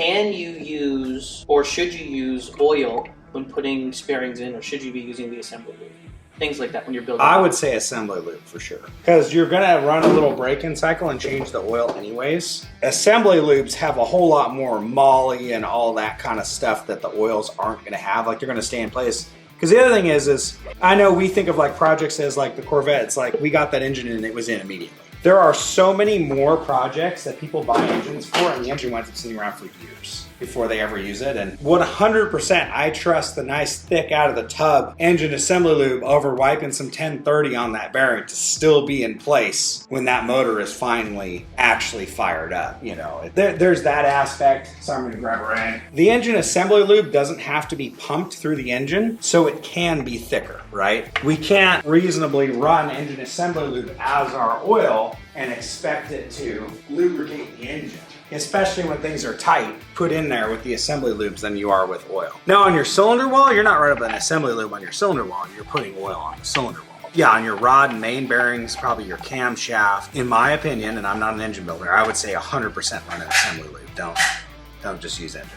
can you use, or should you use oil when putting spare rings in, or should you be using the assembly lube? Things like that when you're building. I would say assembly lube for sure. Because you're gonna run a little break-in cycle and change the oil anyways. Assembly lubes have a whole lot more moly and all that kind of stuff that the oils aren't gonna have. Like, they're gonna stay in place. Because the other thing is I know we think of like projects as like the Corvette. It's like we got that engine and it was in immediately. There are so many more projects that people buy engines for, and the engine winds up sitting around for years before they ever use it. And 100% I trust the nice thick out of the tub engine assembly lube over wiping some 1030 on that bearing to still be in place when that motor is finally actually fired up. You know, there's that aspect. So I'm gonna grab a rag. The engine assembly lube doesn't have to be pumped through the engine, so it can be thicker, right? We can't reasonably run engine assembly lube as our oil and expect it to lubricate the engine, especially when things are tight, put in there with the assembly lubes than you are with oil. Now on your cylinder wall, you're not running an assembly lube on your cylinder wall, you're putting oil on the cylinder wall. Yeah, on your rod and main bearings, probably your camshaft. In my opinion, and I'm not an engine builder, I would say 100% run an assembly lube. Don't just use engine